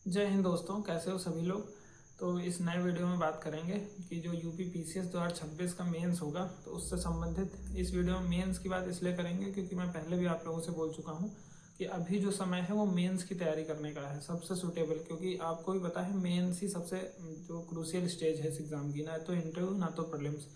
जय हिंद दोस्तों, कैसे हो सभी लोग। तो इस नए वीडियो में बात करेंगे कि जो यूपी पीसीएस 2026 का मेंस होगा, तो उससे संबंधित इस वीडियो में मेंस की बात इसलिए करेंगे क्योंकि मैं पहले भी आप लोगों से बोल चुका हूं कि अभी जो समय है वो मेंस की तैयारी करने का है सबसे सूटेबल, क्योंकि आपको भी पता है मेंस ही सबसे जो क्रूशियल स्टेज है इस एग्ज़ाम की। ना तो इंटरव्यू ना तो प्रीलिम्स।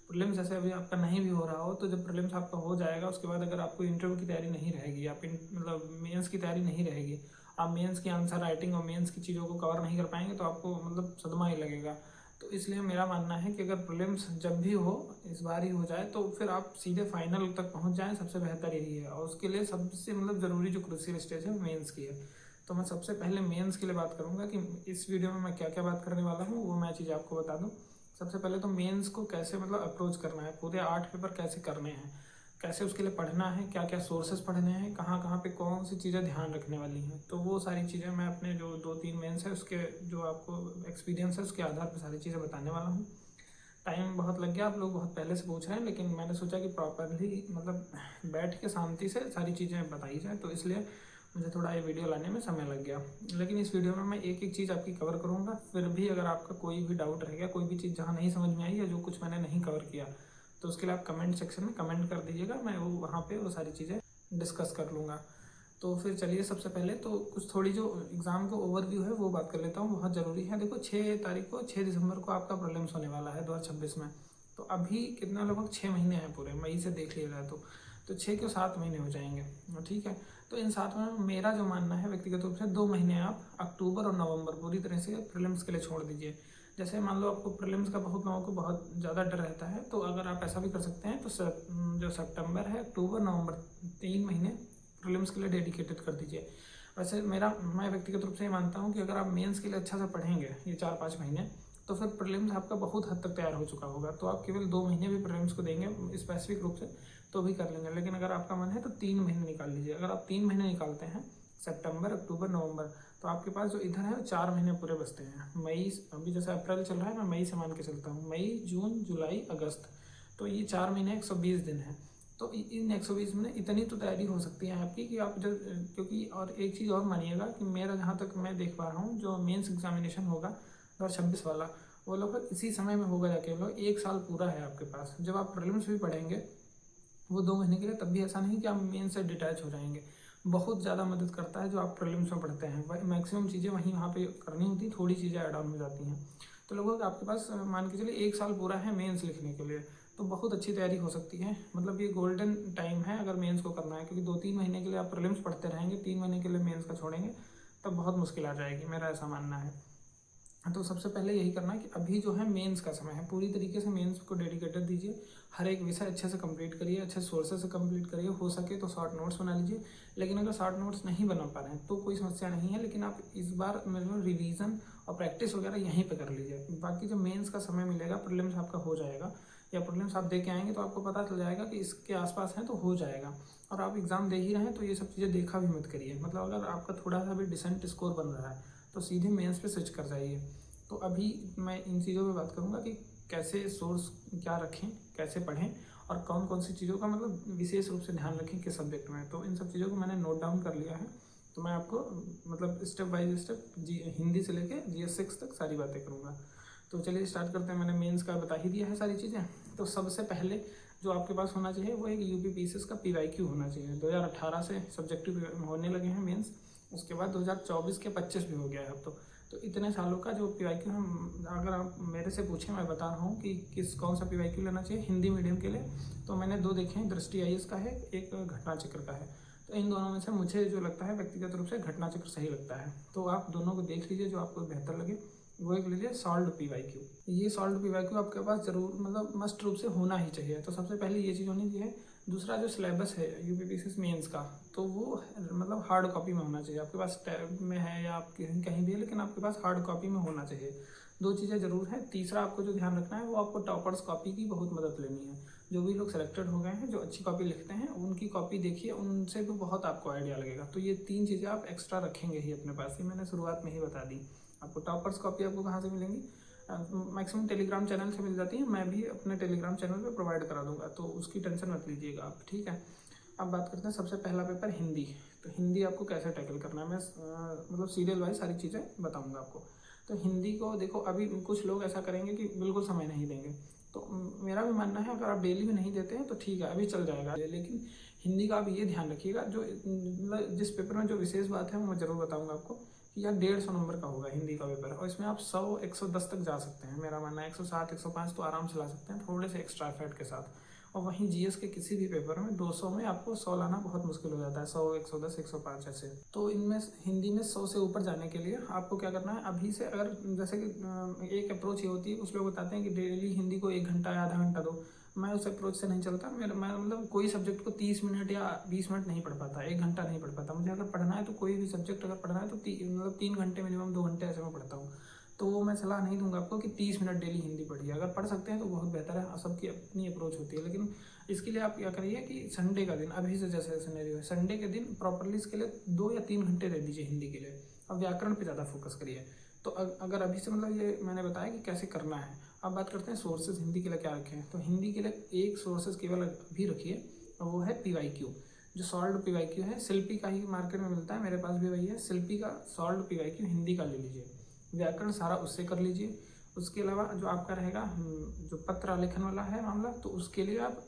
प्रीलिम्स जैसे अभी आपका नहीं भी हो रहा हो, तो जब प्रीलिम्स आपका हो जाएगा उसके बाद अगर आपको इंटरव्यू की तैयारी नहीं रहेगी, आप मतलब मेंस की तैयारी नहीं रहेगी, आप मेंस की आंसर राइटिंग और मेंस की चीज़ों को कवर नहीं कर पाएंगे तो आपको मतलब सदमा ही लगेगा। तो इसलिए मेरा मानना है कि अगर प्रीलिम्स जब भी हो, इस बार ही हो जाए, तो फिर आप सीधे फाइनल तक पहुंच जाएं, सबसे बेहतर यही है। और उसके लिए सबसे मतलब ज़रूरी जो क्रूशियल स्टेज है मेंस की है। तो मैं सबसे पहले मेंस के लिए बात करूंगा कि इस वीडियो में मैं क्या क्या बात करने वाला हूँ, वो मैं चीज़ आपको बता दूँ। सबसे पहले तो मेंस को कैसे मतलब अप्रोच करना है, पूरे 8 पेपर कैसे करने हैं, कैसे उसके लिए पढ़ना है, क्या क्या सोर्सेज पढ़ने हैं, कहाँ कहाँ पे कौन सी चीज़ें ध्यान रखने वाली हैं। तो वो सारी चीज़ें मैं अपने जो 2-3 मेंस है उसके जो आपको एक्सपीरियंस है उसके आधार पर सारी चीज़ें बताने वाला हूँ। टाइम बहुत लग गया, आप लोग बहुत पहले से पूछ रहे हैं, लेकिन मैंने सोचा कि प्रॉपरली मतलब बैठ के शांति से सारी चीज़ें बताई जाए, तो इसलिए मुझे थोड़ा ये वीडियो लाने में समय लग गया। लेकिन इस वीडियो में मैं एक एक चीज़ आपकी कवर करूँगा। फिर भी अगर आपका कोई भी डाउट रह गया, कोई भी चीज़ जहाँ नहीं समझ में आई या जो कुछ मैंने नहीं कवर किया, तो उसके लिए आप कमेंट सेक्शन में कमेंट कर दीजिएगा, मैं वो वहाँ पे वो सारी चीज़ें डिस्कस कर लूँगा। तो फिर चलिए, सबसे पहले तो कुछ थोड़ी जो एग्ज़ाम का ओवरव्यू है वो बात कर लेता हूँ, बहुत ज़रूरी है। देखो 6 दिसंबर को आपका प्रीलिम्स होने वाला है 2026 में। तो अभी कितना, लगभग 6 महीने हैं पूरे, मई से देख लिया जाए तो 6 के 7 महीने हो जाएंगे। ठीक है। तो इन 7 में मेरा जो मानना है व्यक्तिगत रूप से, 2 महीने आप अक्टूबर और नवंबर पूरी तरह से प्रीलिम्स के लिए छोड़ दीजिए। जैसे मान लो आपको प्रीलिम्स का बहुत लोगों को बहुत ज़्यादा डर रहता है, तो अगर आप ऐसा भी कर सकते हैं तो जो सितंबर है, अक्टूबर नवंबर, 3 महीने प्रीलिम्स के लिए डेडिकेटेड कर दीजिए। वैसे मैं व्यक्तिगत रूप से ये मानता हूँ कि अगर आप मेंस के लिए अच्छा से पढ़ेंगे ये 4-5 महीने, तो फिर प्रीलिम्स आपका बहुत हद तक तैयार हो चुका होगा। तो आप केवल 2 महीने भी प्रीलिम्स को देंगे स्पेसिफिक रूप से तो भी कर लेंगे। लेकिन अगर आपका मन है तो 3 महीने निकाल लीजिए। अगर आप 3 महीने निकालते हैं, सितंबर अक्टूबर नवंबर, तो आपके पास जो इधर है 4 महीने पूरे बचते हैं। मई, अभी जैसे अप्रैल चल रहा है, मैं मई से मान के चलता हूँ, मई जून जुलाई अगस्त, तो ये 4 महीने 120 दिन है। तो इन 120 में इतनी तो तैयारी हो सकती है आपकी कि आप जब, क्योंकि और एक चीज़ और मानिएगा कि मेरा जहाँ तक मैं देख पा रहा हूँ, जो मेंस एग्जामिनेशन होगा 2026 वाला, वो लगभग इसी समय में होगा जाके। लगभग 1 साल पूरा है आपके पास। जब आप प्रीलिम्स भी पढ़ेंगे वो 2 महीने के लिए, तब भी ऐसा नहीं कि आप मेन से डिटैच हो जाएंगे। बहुत ज़्यादा मदद करता है जो आप प्रीलिम्स में पढ़ते हैं, मैक्सिमम चीज़ें वहीं वहाँ पे करनी होती, थोड़ी चीज़ें ऐड ऑन हो जाती हैं। तो लगभग आपके पास मान के चलिए 1 साल पूरा है मेंस लिखने के लिए, तो बहुत अच्छी तैयारी हो सकती है। मतलब ये गोल्डन टाइम है अगर मेंस को करना है, क्योंकि 2-3 महीने के लिए आप प्रीलिम्स पढ़ते रहेंगे, 3 महीने के लिए मेंस का छोड़ेंगे, तब बहुत मुश्किल आ जाएगी, मेरा ऐसा मानना है। तो सबसे पहले यही करना है कि अभी जो है मेंस का समय है, पूरी तरीके से मेंस को डेडिकेटेड दीजिए। हर एक विषय अच्छे से कंप्लीट करिए, अच्छे सोर्सेज से कंप्लीट करिए, हो सके तो शॉर्ट नोट्स बना लीजिए। लेकिन अगर शॉर्ट नोट्स नहीं बना पा रहे हैं तो कोई समस्या नहीं है, लेकिन आप इस बार मतलब रिवीजन और प्रैक्टिस वगैरह यहीं पर कर लीजिए। बाकी जब मेन्स का समय मिलेगा, प्रीलिम्स आपका हो जाएगा या प्रीलिम्स आप दे के आएंगे, तो आपको पता चल जाएगा कि इसके आसपास है तो हो जाएगा। और आप एग्ज़ाम दे ही रहे हैं तो ये सब चीज़ें देखा भी मत करिए। मतलब अगर आपका थोड़ा सा भी डिसेंट स्कोर बन रहा है तो सीधे मेंस पे स्विच कर जाइए। तो अभी मैं इन चीज़ों पे बात करूँगा कि कैसे सोर्स क्या रखें, कैसे पढ़ें, और कौन कौन सी चीज़ों का मतलब विशेष रूप से ध्यान रखें किस सब्जेक्ट में। तो इन सब चीज़ों को मैंने नोट डाउन कर लिया है। तो मैं आपको मतलब स्टेप बाय स्टेप हिंदी से लेके GS 6 तक सारी बातें करूँगा। तो चलिए स्टार्ट करते हैं। मैंने मेंस का बता ही दिया है सारी चीज़ें। तो सबसे पहले जो आपके पास होना चाहिए वो एक यूपी पीसीएस का PYQ होना चाहिए। 2018 से सब्जेक्टिव होने लगे हैं मेंस, उसके बाद 2024 के 25 भी हो गया है अब तो इतने सालों का जो PYQ हम, अगर आप मेरे से पूछें, मैं बता रहा हूँ कि कौन सा PYQ लेना चाहिए हिंदी मीडियम के लिए, तो मैंने 2 देखे हैं, दृष्टि IAS का है, एक घटना चक्र का है। तो इन दोनों में से मुझे जो लगता है व्यक्तिगत रूप से घटना चक्र सही लगता है। तो आप दोनों को देख लीजिए, जो आपको बेहतर लगे वो एक लीजिए। सॉल्व PYQ, ये सॉल्व PYQ आपके पास जरूर मतलब मस्ट रूप से होना ही चाहिए। तो सबसे पहले ये चीज़ होनी चाहिए। दूसरा जो सिलेबस है UPPCS मेंस का, तो वो मतलब हार्ड कॉपी में होना चाहिए। आपके पास टैब में है या आप कहीं भी है, लेकिन आपके पास हार्ड कॉपी में होना चाहिए। 2 चीज़ें जरूर हैं। तीसरा आपको जो ध्यान रखना है वो आपको टॉपर्स कॉपी की बहुत मदद लेनी है। जो भी लोग सेलेक्टेड हो गए हैं, जो अच्छी कॉपी लिखते हैं, उनकी कॉपी देखिए, उनसे भी बहुत आपको आइडिया लगेगा। तो ये 3 चीज़ें आप एक्स्ट्रा रखेंगे ही अपने पास, ये मैंने शुरुआत में ही बता दी। आपको टॉपर्स कॉपी आपको कहाँ से मिलेंगी? मैक्सिमम टेलीग्राम चैनल से मिल जाती है। मैं भी अपने टेलीग्राम चैनल पे प्रोवाइड करा दूंगा, तो उसकी टेंशन मत लीजिएगा आप, ठीक है। अब बात करते हैं सबसे पहला पेपर हिंदी। तो हिंदी आपको कैसे टैकल करना है मैं मतलब सीरियल वाइज सारी चीज़ें बताऊँगा आपको। तो हिंदी को देखो, अभी कुछ लोग ऐसा करेंगे कि बिल्कुल समय नहीं देंगे, तो मेरा भी मानना है अगर आप डेली भी नहीं देते हैं तो ठीक है, अभी चल जाएगा। लेकिन हिंदी का आप ये ध्यान रखिएगा, जो मतलब जिस पेपर में जो विशेष बात है वो मैं ज़रूर बताऊँगा आपको कि यार 150 नंबर का होगा हिंदी का पेपर, और इसमें आप 100 110 तक जा सकते हैं। मेरा मानना है 107 105 तो आराम से ला सकते हैं, थोड़े से एक्स्ट्रा एफर्ट के साथ। और वहीं जीएस के किसी भी पेपर में 200 में आपको 100 लाना बहुत मुश्किल हो जाता है, 100 110 105 ऐसे। तो इनमें हिंदी में 100 से ऊपर जाने के लिए आपको क्या करना है अभी से, अगर जैसे कि एक अप्रोच ये होती है, कुछ लोग बताते हैं कि डेली हिंदी को 1 घंटा या आधा घंटा दो। मैं उस अप्रोच से नहीं चलता। मैं मतलब कोई सब्जेक्ट को 30 मिनट या 20 मिनट नहीं पढ़ पाता, 1 घंटा नहीं पढ़ पाता। मुझे अगर पढ़ना है तो कोई भी सब्जेक्ट अगर पढ़ना है तो मतलब 3 घंटे मिनिमम, 2 घंटे ऐसे में पढ़ता हूँ। तो वो मैं सलाह नहीं दूंगा आपको कि 30 मिनट डेली हिंदी पढ़िए। अगर पढ़ सकते हैं तो बहुत बेहतर है, सबकी अपनी अप्रोच होती है। लेकिन इसके लिए आप क्या करिए कि संडे का दिन, अभी से जैसे सिनेरियो है, संडे के दिन प्रॉपरली इसके लिए 2 या 3 घंटे दे दीजिए हिंदी के लिए। अब व्याकरण पे ज़्यादा फोकस करिए। तो अगर अभी से मतलब ये मैंने बताया कि कैसे करना है। अब बात करते हैं सोर्सेज हिंदी के लिए क्या रखें। तो हिंदी के लिए एक सोर्सेज केवल अभी रखिए, और वो है PYQ। जो सॉल्व PYQ है, शिल्पी का ही मार्केट में मिलता है, मेरे पास भी वही है। शिल्पी का सॉल्व PYQ हिंदी का ले लीजिए, व्याकरण सारा उससे कर लीजिए। उसके अलावा जो आपका रहेगा जो पत्र आलेखन वाला है मामला, तो उसके लिए आप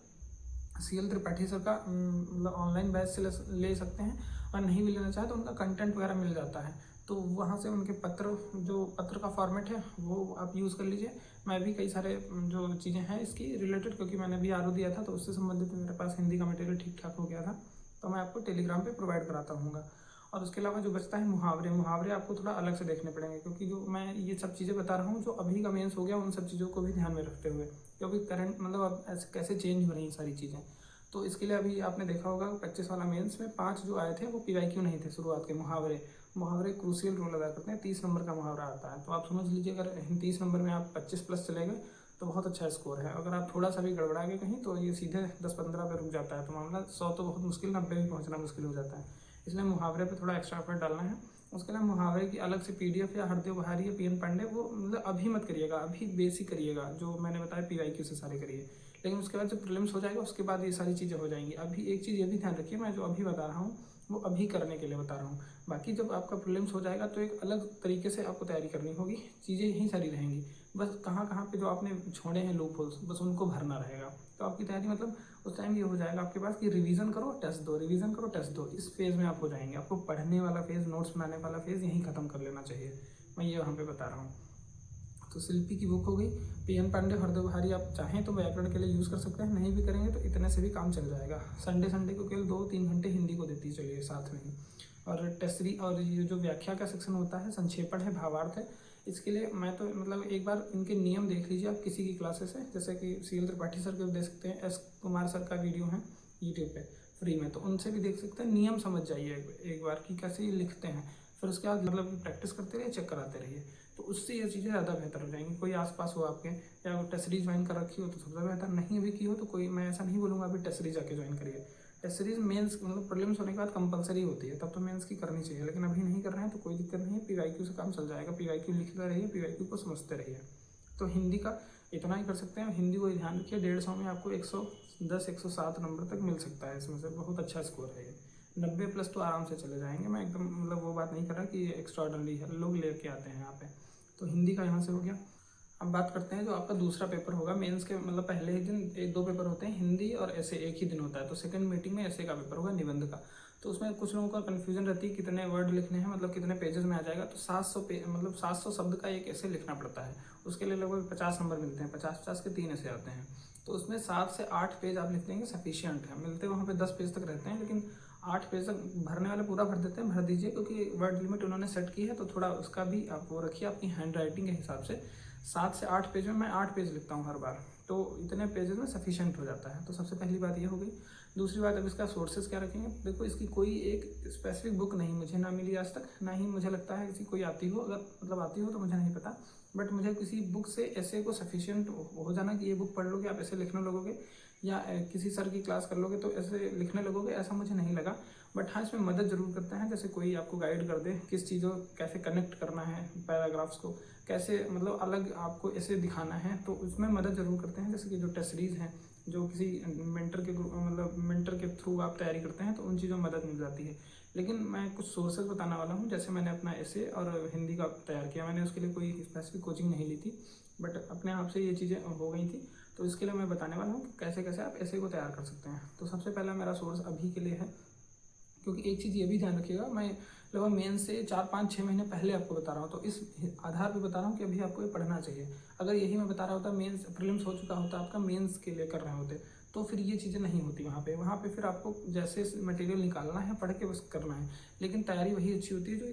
CL त्रिपाठी सर का मतलब ऑनलाइन बैच से ले सकते हैं, और नहीं भी लेना चाहे तो उनका कंटेंट वगैरह मिल जाता है, तो वहाँ से उनके पत्र का फॉर्मेट है वो आप यूज़ कर लीजिए। मैं भी कई सारे जो चीज़ें हैं इसकी रिलेटेड, क्योंकि मैंने भी RO दिया था तो उससे संबंधित मेरे पास हिंदी का मटेरियल ठीक ठाक हो गया था, तो मैं आपको टेलीग्राम पे प्रोवाइड कराता हूँगा। और उसके अलावा जो बचता है मुहावरे आपको थोड़ा अलग से देखने पड़ेंगे, क्योंकि जो मैं ये सब चीज़ें बता रहा हूँ जो अभी का मेंस हो गया, उन सब चीज़ों को भी ध्यान में रखते हुए, क्योंकि करंट मतलब अब ऐसे कैसे चेंज हो रही हैं सारी चीज़ें। तो इसके लिए अभी आपने देखा होगा 25 वाला मेंस में 5 जो आए थे वो PYQ नहीं थे शुरुआत के। मुहावरे क्रूशियल रोल अदा करते हैं। 30 नंबर का मुहावरा आता है, तो आप समझ लीजिए अगर 30 नंबर में आप 25 प्लस चले गए तो बहुत अच्छा स्कोर है। अगर आप थोड़ा सा भी गड़बड़ा गए कहीं तो ये सीधे 10-15 पे रुक जाता है, तो मामला 100 तो बहुत मुश्किल, 90 भी पहुँचना मुश्किल हो जाता है। इसलिए मुहावरे पे थोड़ा एक्स्ट्रा एफर्ट डालना है। उसके अलावा मुहावरे की अलग से PDF या हरदेव बहारी या PN पांडे वो मतलब अभी मत करिएगा, अभी बेसिक करिएगा, जो मैंने बताया PYQ से सारे करिए। लेकिन उसके बाद जब प्रीलिम्स हो जाएगा उसके बाद ये सारी चीज़ें हो जाएंगी। अभी एक चीज़ ये भी ध्यान रखिए, मैं जो अभी बता रहा हूँ वो अभी करने के लिए बता रहा हूँ। बाकी जब आपका प्रीलिम्स हो जाएगा तो एक अलग तरीके से आपको तैयारी करनी होगी, चीज़ें यही सारी रहेंगी। बस कहाँ पे जो आपने छोड़े हैं लूप होल्स, बस उनको भरना रहेगा। तो आपकी तैयारी मतलब उस टाइम ये हो जाएगा आपके पास कि रिवीजन करो टेस्ट दो, रिवीजन करो टेस्ट दो। इस फेज़ में आप हो जाएंगे। आपको पढ़ने वाला फेज़, नोट्स बनाने वाला फेज़ यहीं ख़त्म कर लेना चाहिए, मैं ये वहाँ पे बता रहा हूँ। तो शिल्पी की बुक हो गई, PN पांडे, हरदेव बहारी आप चाहें तो व्याकरण के लिए यूज़ कर सकते हैं, नहीं भी करेंगे तो इतने से भी काम चल जाएगा। संडे को केवल 2-3 घंटे हिंदी को देती चलिए साथ में ही। और टेस्टरी और ये जो व्याख्या का सेक्शन होता है, संक्षेपण है, भावार्थ है, इसके लिए मैं तो मतलब एक बार इनके नियम देख लीजिए आप किसी की क्लासेस है, जैसे कि CL त्रिपाठी सर के देख सकते हैं, S कुमार सर का वीडियो है यूट्यूब पे फ्री में, तो उनसे भी देख सकते हैं। नियम समझ जाइए एक बार कि कैसे ये लिखते हैं, फिर उसके बाद मतलब प्रैक्टिस करते रहिए, चेक कराते रहिए, तो उससे ये चीज़ें ज़्यादा बेहतर हो जाएंगी। कोई आसपास हो आपके, या टेस्ट सीरीज ज्वाइन कर रखी हो तो सबसे बेहतर, नहीं भी की हो तो कोई, मैं ऐसा नहीं बोलूँगा अभी टेस्ट सीरीज जाके ज्वाइन करिए। टेस्ट सीरीज मेंस मतलब प्रीलिम्स होने के बाद कंपलसरी होती है, तब तो मेंस की करनी चाहिए, लेकिन अभी नहीं कर रहे हैं तो कोई दिक्कत नहीं है, PYQ से काम चल जाएगा। PYQ लिखते रहिए, PYQ को समझते रहिए। तो हिंदी का इतना ही कर सकते हैं। हिंदी को ध्यान रखिए, 150 में आपको 110 107 नंबर तक मिल सकता है, इसमें से बहुत अच्छा स्कोर है ये। 90 प्लस तो आराम से चले जाएंगे। मैं एकदम मतलब वो बात नहीं कर रहा कि ये एक्स्ट्राऑर्डिनरी है, लोग लेके आते हैं यहाँ पे। तो हिंदी का यहाँ से हो गया। अब बात करते हैं जो आपका दूसरा पेपर होगा मेंस के, मतलब पहले ही दिन 1-2 पेपर होते हैं, हिंदी और ऐसे एक ही दिन होता है। तो सेकंड मीटिंग में ऐसे का पेपर होगा, निबंध का। तो उसमें कुछ लोगों का कन्फ्यूजन रहती है कितने वर्ड लिखने हैं, मतलब कितने पेजेस में आ जाएगा। तो 700 शब्द का एक ऐसे लिखना पड़ता है, उसके लिए लगभग 50 नंबर मिलते हैं, 50-50 के 3 ऐसे आते हैं। तो उसमें 7 से 8 पेज आप लिख देंगे सफिशियंट है। मिलते वहाँ पे 10 पेज तक रहते हैं, लेकिन 8 पेज तक भरने वाले पूरा भर देते हैं, भर दीजिए, क्योंकि वर्ड लिमिट उन्होंने सेट की है, तो थोड़ा उसका भी आप वो रखिए अपनी हैंड राइटिंग के हिसाब से। 7 से 8 पेज में मैं 8 पेज लिखता हूँ हर बार, तो इतने पेजेस में सफिशिएंट हो जाता है। तो सबसे पहली बात ये हो गई। दूसरी बात, अब इसका सोर्सेज क्या रखेंगे। देखो इसकी कोई एक स्पेसिफिक बुक नहीं मुझे ना मिली आज तक, ना ही मुझे लगता है किसी कोई आती हो, अगर मतलब आती हो तो मुझे नहीं पता, बट मुझे किसी बुक से ऐसे को सफिशिएंट हो जाना कि ये बुक पढ़ लोगे आप ऐसे लिखने लगोगे, या किसी सर की क्लास कर लोगे तो ऐसे लिखने लगोगे, ऐसा मुझे नहीं लगा। बट हाँ, इसमें मदद जरूर करते हैं, जैसे कोई आपको गाइड कर दे किस चीज़ों कैसे कनेक्ट करना है, पैराग्राफ्स को कैसे मतलब अलग आपको ऐसे दिखाना है, तो उसमें मदद जरूर करते हैं। जैसे कि जो टेस्ट सीरीज हैं, जो किसी मेंटर के थ्रू आप तैयारी करते हैं, तो उन चीज़ों में मदद मिल जाती है। लेकिन मैं कुछ सोर्सेज बताने वाला हूँ। जैसे मैंने अपना एसे और हिंदी का तैयार किया, मैंने उसके लिए कोई स्पेसिफिक कोचिंग नहीं ली थी, बट अपने आप से ये चीज़ें हो गई थी। तो इसके लिए मैं बताने वाला हूँ कि कैसे कैसे आप एसे को तैयार कर सकते हैं। तो सबसे पहला मेरा सोर्स अभी के लिए है, क्योंकि एक चीज़ ये भी ध्यान रखिएगा, मैं लगभग मेन से 4-5-6 महीने पहले आपको बता रहा हूँ, तो इस आधार पे बता रहा हूँ कि अभी आपको ये पढ़ना चाहिए। अगर यही मैं बता रहा होता, मेंस प्रीलिम्स हो चुका होता आपका, मेंस के लिए कर रहे होते, तो फिर ये चीज़ें नहीं होती वहाँ पे फिर आपको जैसे मटेरियल निकालना है, पढ़ के बस करना है। लेकिन तैयारी वही अच्छी होती है जो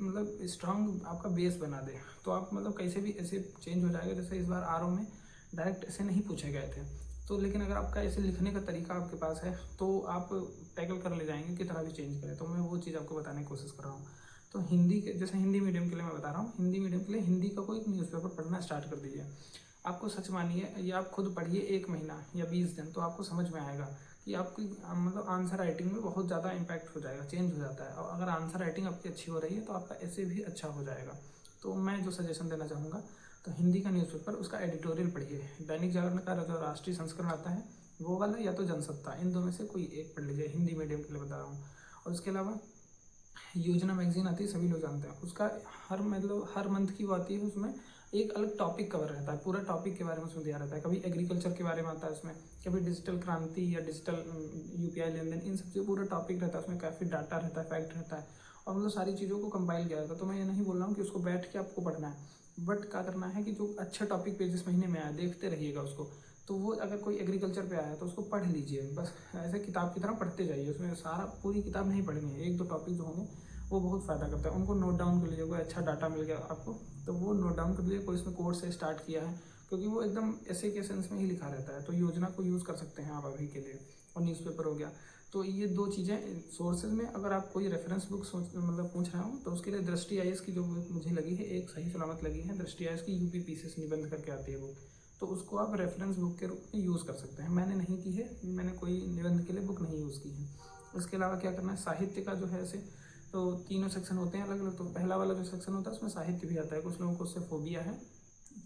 मतलब स्ट्रांग आपका बेस बना दे। तो आप मतलब कैसे भी ऐसे चेंज हो जाएगा। जैसे इस बार आरओ में डायरेक्ट ऐसे नहीं पूछे गए थे, तो लेकिन अगर आपका ऐसे लिखने का तरीका आपके पास है तो आप टैकल कर ले जाएंगे, कितना भी चेंज करें। तो मैं वो चीज़ आपको बताने की कोशिश कर रहा हूँ। तो हिंदी के, जैसे हिंदी मीडियम के लिए मैं बता रहा हूँ, हिंदी मीडियम के लिए हिंदी का कोई न्यूज़पेपर पढ़ना स्टार्ट कर दीजिए। आपको सच मानिए, या आप खुद पढ़िए 1 महीना या 20 दिन, तो आपको समझ में आएगा कि आपकी मतलब आंसर राइटिंग में बहुत ज़्यादा इम्पैक्ट हो जाएगा, चेंज हो जाता है। और अगर आंसर राइटिंग आपकी अच्छी हो रही है तो आपका ऐसे भी अच्छा हो जाएगा। तो मैं जो सजेशन देना चाहूँगा, तो हिंदी का न्यूज़पेपर, उसका एडिटोरियल पढ़िए। दैनिक जागरण का जो राष्ट्रीय संस्करण आता है वो वाला, या तो जनसत्ता, इन दो में से कोई एक पढ़ लीजिए, हिंदी मीडियम के लिए बता रहा हूँ। और उसके अलावा योजना मैगजीन आती है, सभी लोग जानते हैं, उसका हर मंथ की वो आती है, उसमें एक अलग टॉपिक कवर रहता है, पूरा टॉपिक के बारे में उसमें दिया रहता है। कभी एग्रीकल्चर के बारे में आता है उसमें, कभी डिजिटल क्रांति या डिजिटल यूपीआई लेन देन, इन सबसे पूरा टॉपिक रहता है उसमें, काफ़ी डाटा रहता है, फैक्ट रहता है, और मतलब सारी चीज़ों को कंपाइल किया जाता है। तो मैं ये नहीं बोल रहा हूँ कि उसको बैठ के आपको पढ़ना है, बट क्या करना है कि जो अच्छा टॉपिक पेज इस महीने में आया, देखते रहिएगा उसको। तो वो अगर कोई एग्रीकल्चर पे आया है तो उसको पढ़ लीजिए, बस ऐसे किताब की तरह पढ़ते जाइए। उसमें सारा पूरी किताब नहीं पढ़नी है, 1-2 टॉपिक जो होंगे वो बहुत फ़ायदा करता है, उनको नोट डाउन कर लीजिए। कोई अच्छा डाटा मिल गया आपको तो वो नोट डाउन कर लीजिए। कोई इसमें कोर्स से स्टार्ट किया है, क्योंकि वो एकदम ऐसे के सेंस में ही लिखा रहता है। तो योजना को यूज़ कर सकते हैं आप अभी के लिए। और न्यूज़पेपर हो गया। तो ये 2 चीज़ें सोर्सेज में, अगर आप कोई रेफरेंस बुक मतलब पूछ रहे हो, तो उसके लिए दृष्टि आईएएस की जो बुक मुझे लगी है, एक सही सलामत लगी है, दृष्टि आईएएस की यूपी पीसीएस निबंध करके आती है बुक, तो उसको आप रेफरेंस बुक के रूप में यूज़ कर सकते हैं। मैंने नहीं की है, मैंने कोई निबंध के लिए बुक नहीं यूज़ की है। इसके अलावा क्या करना है, साहित्य का जो है ऐसे तो 3 सेक्शन होते हैं अलग अलग। तो पहला वाला जो सेक्शन होता है उसमें साहित्य भी आता है। कुछ लोगों को उससे फोबिया है,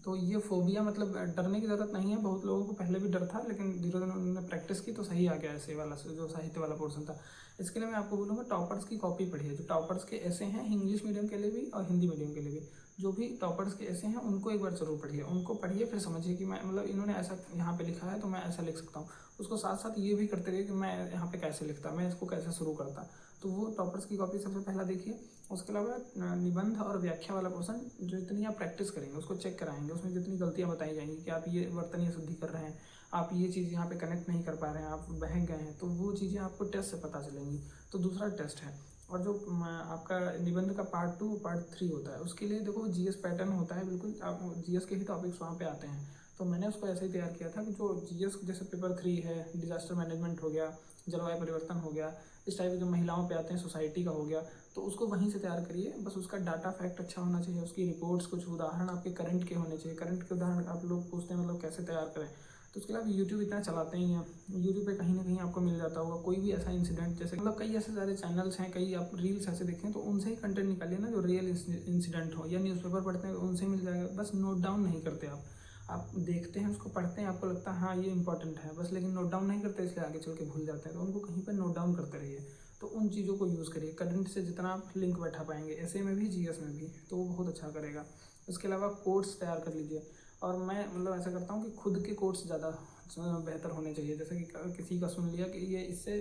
तो ये फोबिया मतलब डरने की ज़रूरत नहीं है। बहुत लोगों को पहले भी डर था, लेकिन धीरे धीरे उन्होंने प्रैक्टिस की तो सही आ गया ऐसे वाला जो साहित्य वाला पोर्शन था। इसके लिए मैं आपको बोलूँगा टॉपर्स की कॉपी पढ़िए। जो टॉपर्स के ऐसे हैं इंग्लिश मीडियम के लिए भी और हिंदी मीडियम के लिए भी, जो भी टॉपर्स के ऐसे हैं उनको एक बार जरूर पढ़िए। उनको पढ़िए, फिर समझिए कि मैं मतलब इन्होंने ऐसा यहाँ पे लिखा है तो मैं ऐसा लिख सकता हूँ। उसको साथ साथ ये भी करते रहिए कि मैं यहाँ पे कैसे लिखता, मैं इसको कैसे शुरू करता। तो वो टॉपर्स की कॉपी सबसे पहला देखिए। उसके अलावा निबंध और व्याख्या वाला पोर्शन, जो इतनी आप प्रैक्टिस करेंगे उसको चेक कराएंगे, उसमें जितनी गलतियाँ बताई जाएंगी कि आप ये वर्तनीय शुद्धि कर रहे हैं, आप ये चीज़ यहाँ पे कनेक्ट नहीं कर पा रहे हैं, आप बहक गए हैं, तो वो चीज़ें आपको टेस्ट से पता चलेंगी। तो दूसरा टेस्ट है। और जो आपका निबंध का पार्ट 2 पार्ट 3 होता है, उसके लिए देखो जीएस पैटर्न होता है, बिल्कुल आप जीएस के ही टॉपिक्स वहाँ पे आते हैं। तो मैंने उसको ऐसे ही तैयार किया था कि जो जीएस जैसे पेपर 3 है, डिजास्टर मैनेजमेंट हो गया, जलवायु परिवर्तन हो गया, इस टाइप के जो महिलाओं पे आते हैं, सोसाइटी का हो गया, तो उसको वहीं से तैयार करिए। बस उसका डाटा फैक्ट अच्छा होना चाहिए, उसकी रिपोर्ट्स, कुछ उदाहरण आपके करंट के होने चाहिए। करंट के उदाहरण आप लोग पूछते हैं मतलब कैसे तैयार करें, तो उसके अलावा यूट्यूब इतना चलाते ही हैं, यूट्यूब पे कहीं ना कहीं आपको मिल जाता होगा कोई भी ऐसा इंसिडेंट, जैसे मतलब कई ऐसे सारे चैनल्स हैं, कई आप रील्स ऐसे देखें, तो उनसे ही कंटेंट निकालिए ना जो रियल इंसिडेंट हो। या न्यूज़पेपर पढ़ते हैं उनसे मिल जाएगा। बस नोट डाउन नहीं करते आप देखते हैं उसको, पढ़ते हैं, आपको लगता है हाँ ये इंपॉर्टेंट है बस, लेकिन नोट डाउन नहीं करते, इसलिए आगे चल के भूल जाते हैं। तो उनको कहीं पर नोट डाउन करते रहिए। तो उन चीज़ों को यूज़ करिए, करंट से जितना आप लिंक बैठा पाएंगे, ऐसे में भी जीएस में भी, तो वो बहुत अच्छा करेगा। इसके अलावा कोट्स तैयार कर लीजिए। और मैं मतलब ऐसा करता हूँ कि खुद के कोट्स ज़्यादा बेहतर होने चाहिए। जैसे कि किसी का सुन लिया कि ये इससे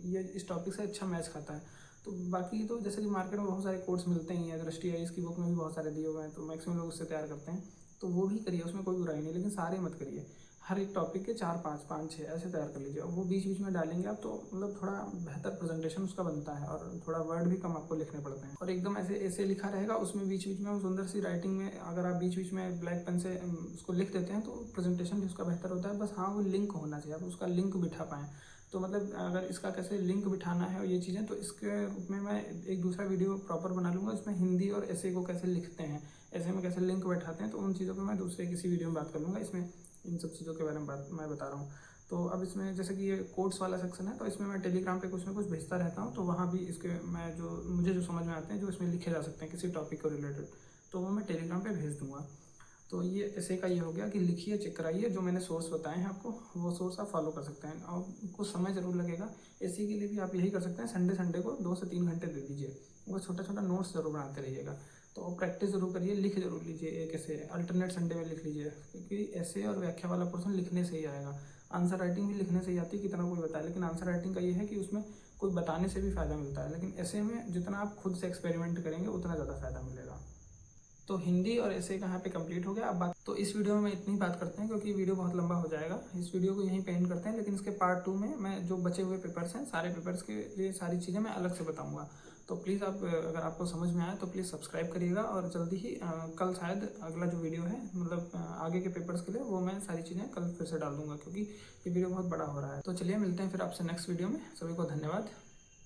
ये इस टॉपिक से अच्छा मैच खाता है, तो बाकी तो जैसे कि मार्केट में बहुत सारे कोर्स मिलते ही हैं। दृष्टि आईएएस की बुक में भी बहुत सारे दिए हुए हैं, तो मैक्सिमम लोग उससे तैयार करते हैं, तो वो भी करिए, उसमें कोई बुराई नहीं। लेकिन सारे मत करिए, हर एक टॉपिक के 4-5 ऐसे तैयार कर लीजिए। और वो बीच बीच में डालेंगे आप, तो मतलब थोड़ा बेहतर प्रेजेंटेशन उसका बनता है, और थोड़ा वर्ड भी कम आपको लिखने पड़ते हैं। और एकदम ऐसे ऐसे लिखा रहेगा, उसमें बीच बीच में सुंदर सी राइटिंग में अगर आप बीच बीच में ब्लैक पेन से उसको लिख देते हैं, तो प्रेजेंटेशन भी उसका बेहतर होता है। बस हाँ, वो लिंक होना चाहिए, आप उसका लिंक बिठा पाएँ। तो मतलब अगर इसका कैसे लिंक बिठाना है और ये चीज़ें, तो इसके रूप में मैं एक दूसरा वीडियो प्रॉपर बना लूँगा। इसमें हिंदी और ऐसे को कैसे लिखते हैं, ऐसे में कैसे लिंक बैठाते हैं, तो उन चीज़ों पर मैं दूसरे किसी वीडियो में बात कर लूँगा। इसमें इन सब चीज़ों के बारे में मैं बता रहा हूँ। तो अब इसमें जैसे कि ये कोड्स वाला सेक्शन है, तो इसमें मैं टेलीग्राम पे कुछ ना कुछ भेजता रहता हूँ, तो वहाँ भी इसके मैं मुझे जो समझ में आते हैं, जो इसमें लिखे जा सकते हैं किसी टॉपिक को रिलेटेड, तो वो मैं टेलीग्राम पे भेज दूँगा। तो ये ऐसे का ये हो गया कि लिखिए, चेक कराइए, जो मैंने सोर्स बताए हैं आपको वो सोर्स आप फॉलो कर सकते हैं। और कुछ समय ज़रूर लगेगा, इसी के लिए भी आप यही कर सकते हैं, संडे को 2 से 3 घंटे दे दीजिए, वो छोटा छोटा नोट्स जरूर बनाते रहिएगा। तो प्रैक्टिस जरूर करिए, लिख जरूर लीजिए, एक ऐसे अल्टरनेट संडे में लिख लीजिए, क्योंकि ऐसे और व्याख्या वाला पोर्शन लिखने से ही आएगा। आंसर राइटिंग भी लिखने से ही आती है, कितना कोई बताए, लेकिन आंसर राइटिंग का ये है कि उसमें कोई बताने से भी फ़ायदा मिलता है, लेकिन ऐसे में जितना आप खुद से एक्सपेरिमेंट करेंगे उतना ज़्यादा फ़ायदा मिलेगा। तो हिंदी और ऐसे का यहाँ पे कंप्लीट हो गया। अब बात, तो इस वीडियो में इतनी बात करते हैं क्योंकि वीडियो बहुत लंबा हो जाएगा, इस वीडियो को यहीं पे एंड करते हैं। लेकिन इसके पार्ट 2 में मैं जो बचे हुए पेपर्स हैं, सारे पेपर्स के ये सारी चीज़ें मैं अलग से बताऊँगा। तो प्लीज़ आप, अगर आपको समझ में आए तो प्लीज़ सब्सक्राइब करिएगा, और जल्दी ही कल शायद अगला जो वीडियो है, मतलब आगे के पेपर्स के लिए, वो मैं सारी चीज़ें कल फिर से डाल दूँगा, क्योंकि ये वीडियो बहुत बड़ा हो रहा है। तो चलिए मिलते हैं फिर आपसे नेक्स्ट वीडियो में। सभी को धन्यवाद।